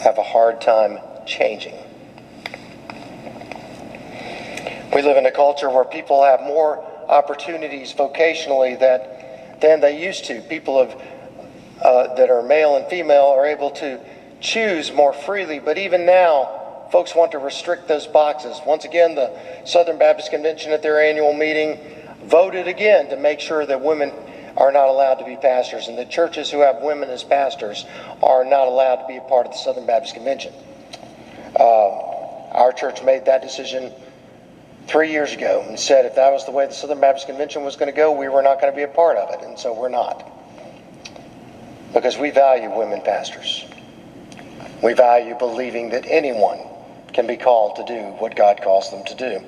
have a hard time changing. We live in a culture where people have more opportunities vocationally than they used to. People that are male and female are able to choose more freely, but even now, folks want to restrict those boxes. Once again, the Southern Baptist Convention at their annual meeting voted again to make sure that women are not allowed to be pastors, and that churches who have women as pastors are not allowed to be a part of the Southern Baptist Convention. Our church made that decision 3 years ago and said if that was the way the Southern Baptist Convention was going to go, we were not going to be a part of it, and so we're not. Because we value women pastors. We value believing that anyone can be called to do what God calls them to do.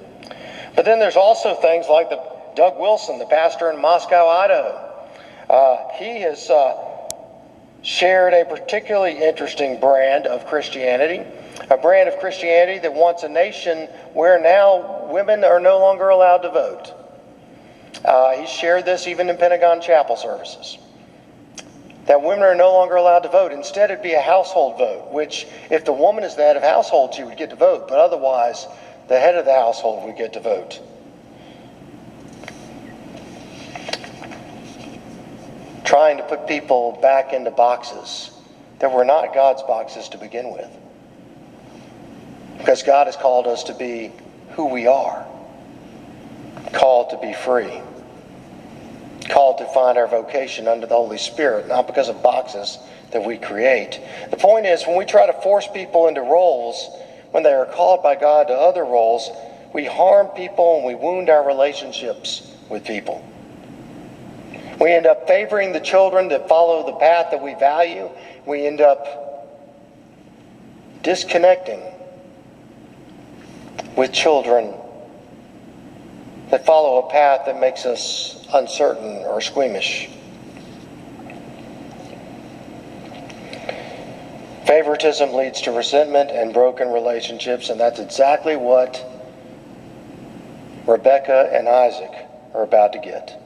But then there's also things like Doug Wilson, the pastor in Moscow, Idaho. He has shared a particularly interesting brand of Christianity, a brand of Christianity that wants a nation where now women are no longer allowed to vote. He shared this even in Pentagon Chapel services, that women are no longer allowed to vote. Instead, it'd be a household vote, which if the woman is the head of household, she would get to vote, but otherwise, the head of the household would get to vote. Trying to put people back into boxes that were not God's boxes to begin with. Because God has called us to be who we are. Called to be free. Called to find our vocation under the Holy Spirit, not because of boxes that we create. The point is, when we try to force people into roles, when they are called by God to other roles, we harm people and we wound our relationships with people. We end up favoring the children that follow the path that we value. We end up disconnecting with children that follow a path that makes us uncertain or squeamish. Favoritism leads to resentment and broken relationships, and that's exactly what Rebecca and Isaac are about to get.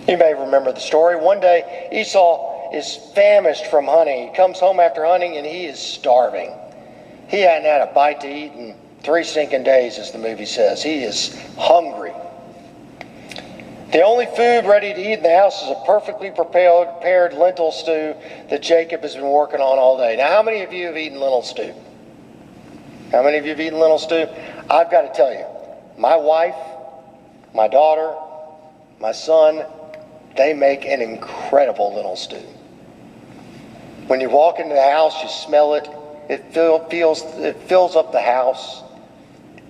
You may remember the story. One day, Esau is famished from hunting. He comes home after hunting and he is starving. He hadn't had a bite to eat in 3 stinking days, as the movie says. He is hungry. The only food ready to eat in the house is a perfectly prepared lentil stew that Jacob has been working on all day. Now, how many of you have eaten lentil stew? How many of you have eaten lentil stew? I've got to tell you, my wife, my daughter, my son, they make an incredible lentil stew. When you walk into the house, you smell it. It fills up the house.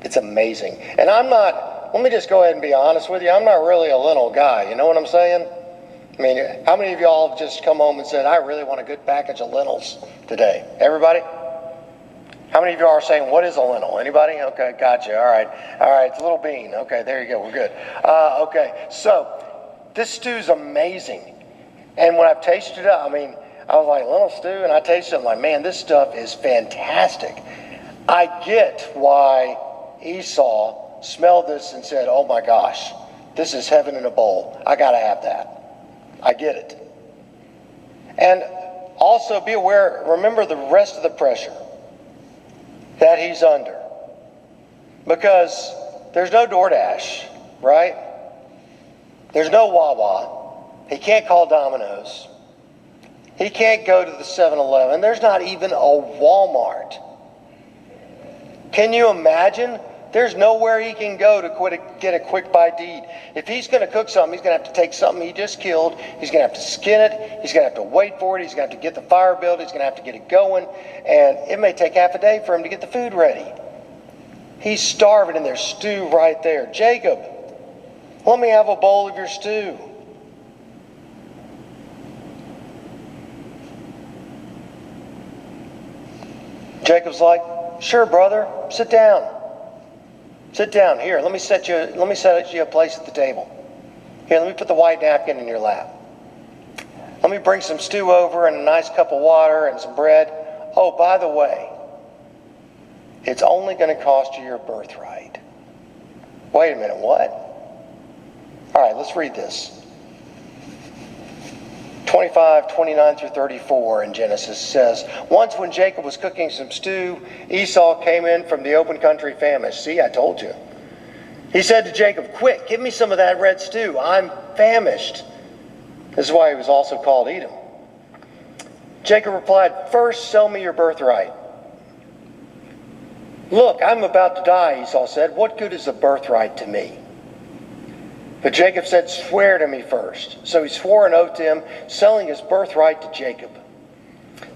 It's amazing. And let me just go ahead and be honest with you, I'm not really a lentil guy. You know what I'm saying? I mean, how many of y'all have just come home and said, I really want a good package of lentils today? Everybody? How many of you are saying, what is a lentil? Anybody? Okay, gotcha. All right, it's a little bean. Okay, there you go. We're good. Okay, so this stew's amazing. And when I've tasted it, I was like, lentil stew, and I tasted it, I'm like, man, this stuff is fantastic. I get why Esau smelled this and said, oh my gosh, this is heaven in a bowl. I got to have that. I get it. And also be aware, remember the rest of the pressure that he's under. Because there's no DoorDash, right? There's no Wawa. He can't call Domino's. He can't go to the 7-Eleven. There's not even a Walmart. Can you imagine? There's nowhere he can go to get a quick bite to eat. If he's going to cook something, he's going to have to take something he just killed. He's going to have to skin it. He's going to have to wait for it. He's going to have to get the fire built. He's going to have to get it going. And it may take half a day for him to get the food ready. He's starving and there's stew right there. Jacob, let me have a bowl of your stew. Jacob's like, sure, brother, sit down. Sit down. Here, let me set you a place at the table. Here, let me put the white napkin in your lap. Let me bring some stew over and a nice cup of water and some bread. Oh, by the way, it's only going to cost you your birthright. Wait a minute, what? All right, let's read this. 25, 29 through 34 in Genesis says, once when Jacob was cooking some stew, Esau came in from the open country famished. See, I told you. He said to Jacob, quick, give me some of that red stew. I'm famished. This is why he was also called Edom. Jacob replied, first sell me your birthright. Look, I'm about to die, Esau said. What good is a birthright to me? But Jacob said, swear to me first. So he swore an oath to him, selling his birthright to Jacob.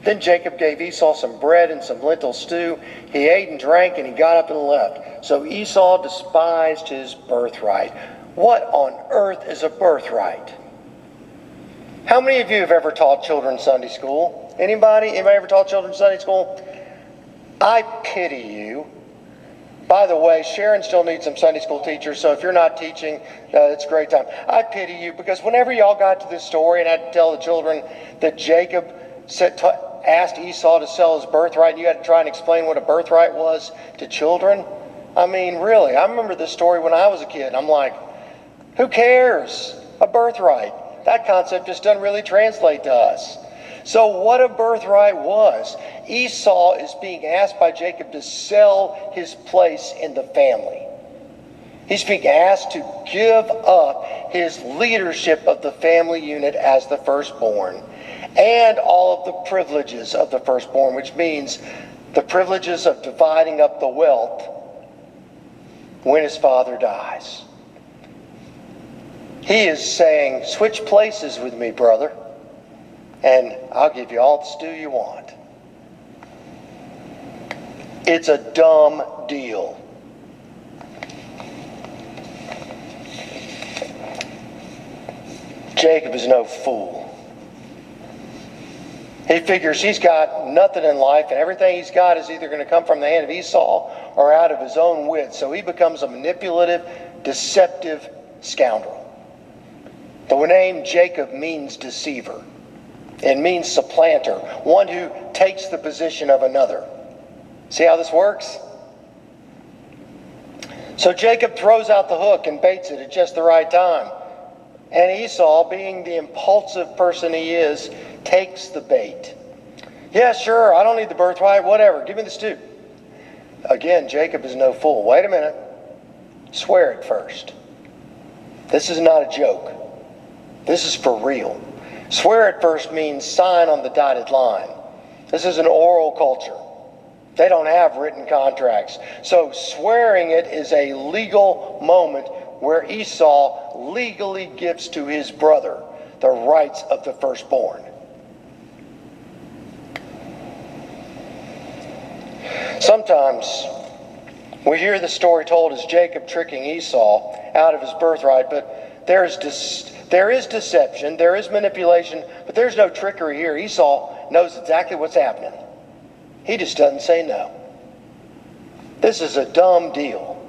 Then Jacob gave Esau some bread and some lentil stew. He ate and drank, and he got up and left. So Esau despised his birthright. What on earth is a birthright? How many of you have ever taught children Sunday school? Anybody? Anybody ever taught children Sunday school? I pity you. By the way, Sharon still needs some Sunday school teachers, so if you're not teaching, it's a great time. I pity you because whenever y'all got to this story and had to tell the children that Jacob asked Esau to sell his birthright, and you had to try and explain what a birthright was to children, I mean, really, I remember this story when I was a kid. I'm like, who cares? A birthright. That concept just doesn't really translate to us. So what a birthright was, Esau is being asked by Jacob to sell his place in the family. He's being asked to give up his leadership of the family unit as the firstborn and all of the privileges of the firstborn, which means the privileges of dividing up the wealth when his father dies. He is saying, switch places with me, brother, and I'll give you all the stew you want. It's a dumb deal. Jacob is no fool. He figures he's got nothing in life, and everything he's got is either going to come from the hand of Esau or out of his own wit. So he becomes a manipulative, deceptive scoundrel. The name Jacob means deceiver. It means supplanter, one who takes the position of another. See how this works? So Jacob throws out the hook and baits it at just the right time. And Esau, being the impulsive person he is, takes the bait. Yeah, sure, I don't need the birthright, whatever, give me the stew. Again, Jacob is no fool. Wait a minute. Swear it first. This is not a joke. This is for real. Swear it first means sign on the dotted line. This is an oral culture. They don't have written contracts. So swearing it is a legal moment where Esau legally gives to his brother the rights of the firstborn. Sometimes we hear the story told as Jacob tricking Esau out of his birthright, but there is deception, there is manipulation, but there's no trickery here. Esau knows exactly what's happening. He just doesn't say no. This is a dumb deal.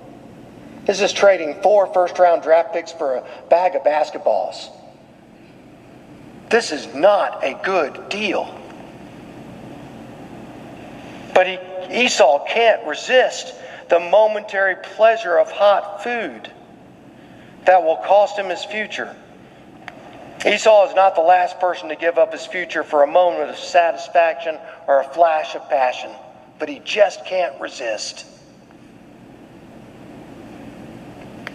This is trading 4 first-round draft picks for a bag of basketballs. This is not a good deal. But Esau can't resist the momentary pleasure of hot food that will cost him his future. Esau is not the last person to give up his future for a moment of satisfaction or a flash of passion, but he just can't resist.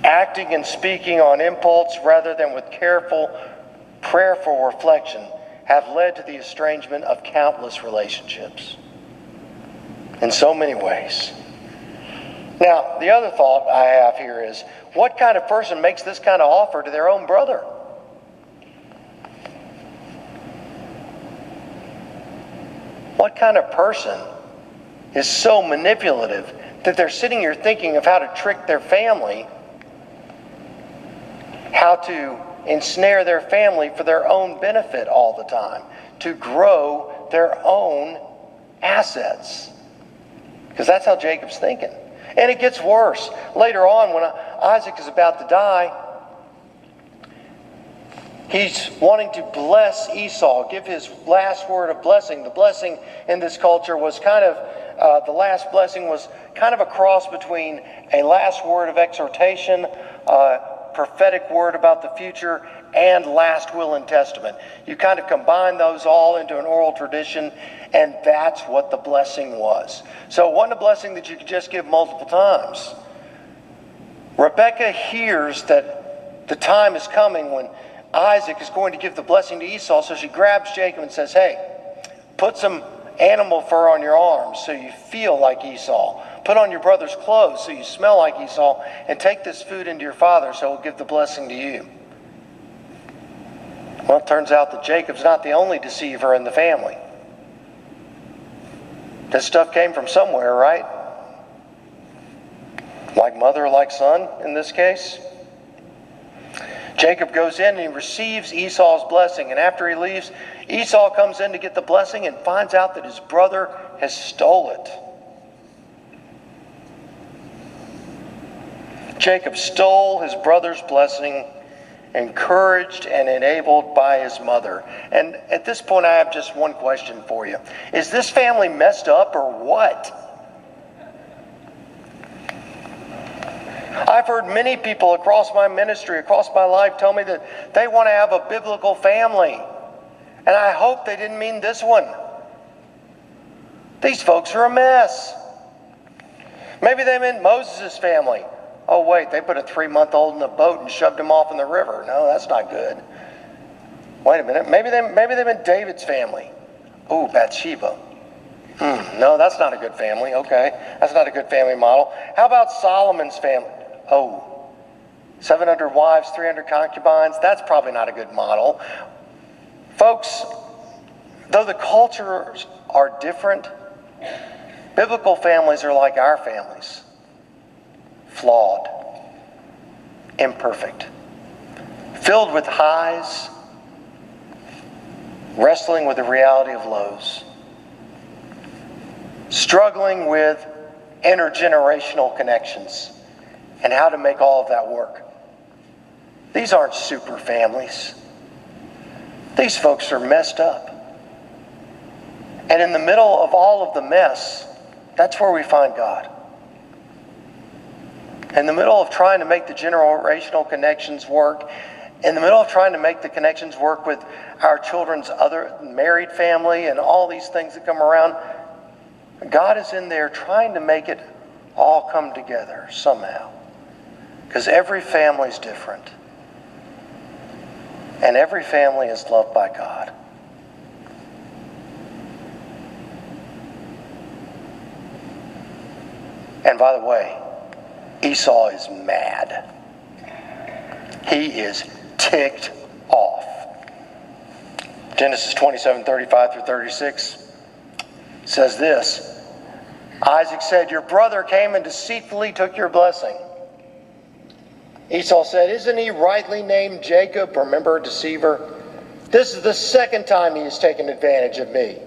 Acting and speaking on impulse rather than with careful, prayerful reflection have led to the estrangement of countless relationships in so many ways. Now, the other thought I have here is, what kind of person makes this kind of offer to their own brother? What kind of person is so manipulative that they're sitting here thinking of how to trick their family, how to ensnare their family for their own benefit all the time, to grow their own assets? Because that's how Jacob's thinking. And it gets worse. Later on, when Isaac is about to die, he's wanting to bless Esau, give his last word of blessing. The blessing in this culture was kind of, the last blessing was kind of a cross between a last word of exhortation, prophetic word about the future, and last will and testament. You kind of combine those all into an oral tradition, and that's what the blessing was. So it wasn't a blessing that you could just give multiple times. Rebekah hears that the time is coming when Isaac is going to give the blessing to Esau, so she grabs Jacob and says, hey, put some animal fur on your arms so you feel like Esau. Put on your brother's clothes so you smell like Esau, and take this food into your father so he'll give the blessing to you. Well, it turns out that Jacob's not the only deceiver in the family. This stuff came from somewhere, right? Like mother, like son in this case. Jacob goes in and he receives Esau's blessing. And after he leaves, Esau comes in to get the blessing and finds out that his brother has stole it. Jacob stole his brother's blessing, encouraged and enabled by his mother. And at this point, I have just one question for you. Is this family messed up or what? I've heard many people across my ministry, across my life, tell me that they want to have a biblical family. And I hope they didn't mean this one. These folks are a mess. Maybe they meant Moses' family. Oh, wait, they put a 3-month-old in a boat and shoved him off in the river. No, that's not good. Wait a minute. Maybe they meant David's family. Oh, Bathsheba. No, that's not a good family. Okay, that's not a good family model. How about Solomon's family? Oh, 700 wives, 300 concubines. That's probably not a good model. Folks, though the cultures are different, biblical families are like our families. Flawed, imperfect, filled with highs, wrestling with the reality of lows, struggling with intergenerational connections and how to make all of that work. These aren't super families. These folks are messed up. And in the middle of all of the mess, that's where we find God. In the middle of trying to make the generational connections work, in the middle of trying to make the connections work with our children's other married family and all these things that come around, God is in there trying to make it all come together somehow. Because every family is different. And every family is loved by God. And by the way, Esau is mad. He is ticked off. Genesis 27:35-36 says this. Isaac said, your brother came and deceitfully took your blessing. Esau said, isn't he rightly named Jacob? Remember, deceiver? This is the second time he has taken advantage of me.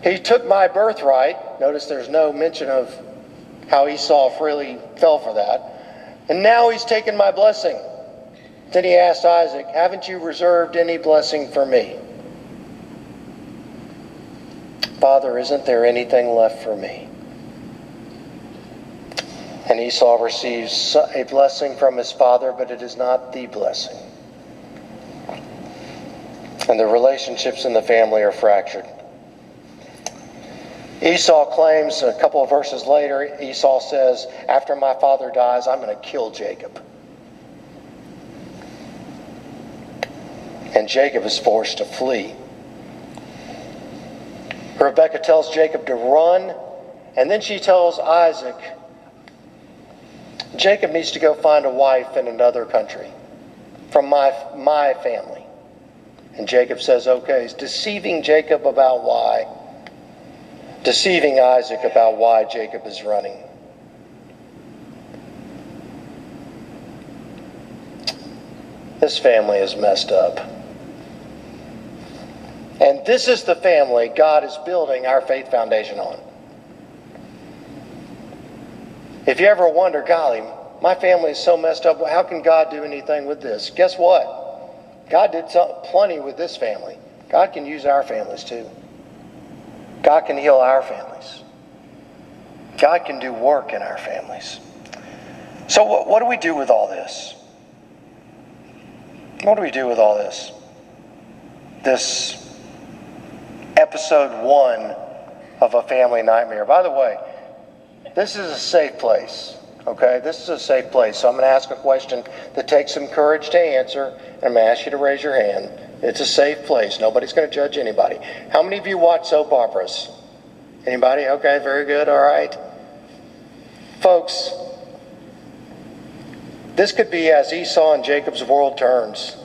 He took my birthright. Notice there's no mention of how Esau freely fell for that. And now he's taken my blessing. Then he asked Isaac, haven't you reserved any blessing for me? Father, isn't there anything left for me? And Esau receives a blessing from his father, but it is not the blessing. And the relationships in the family are fractured. Esau claims, a couple of verses later, Esau says, after my father dies, I'm going to kill Jacob. And Jacob is forced to flee. Rebekah tells Jacob to run, and then she tells Isaac, Jacob needs to go find a wife in another country from my family. And Jacob says, okay. He's deceiving Jacob about why. Deceiving Isaac about why Jacob is running. This family is messed up. And this is the family God is building our faith foundation on. If you ever wonder, golly, my family is so messed up, how can God do anything with this? Guess what? God did plenty with this family. God can use our families too. God can heal our families. God can do work in our families. So what do we do with all this? What do we do with all this? This episode 1 of A Family Nightmare. By the way, this is a safe place, okay? This is a safe place. So I'm going to ask a question that takes some courage to answer, and I'm going to ask you to raise your hand. It's a safe place. Nobody's going to judge anybody. How many of you watch soap operas? Anybody? Okay, very good. All right. Folks, this could be as Esau and Jacob's world turns.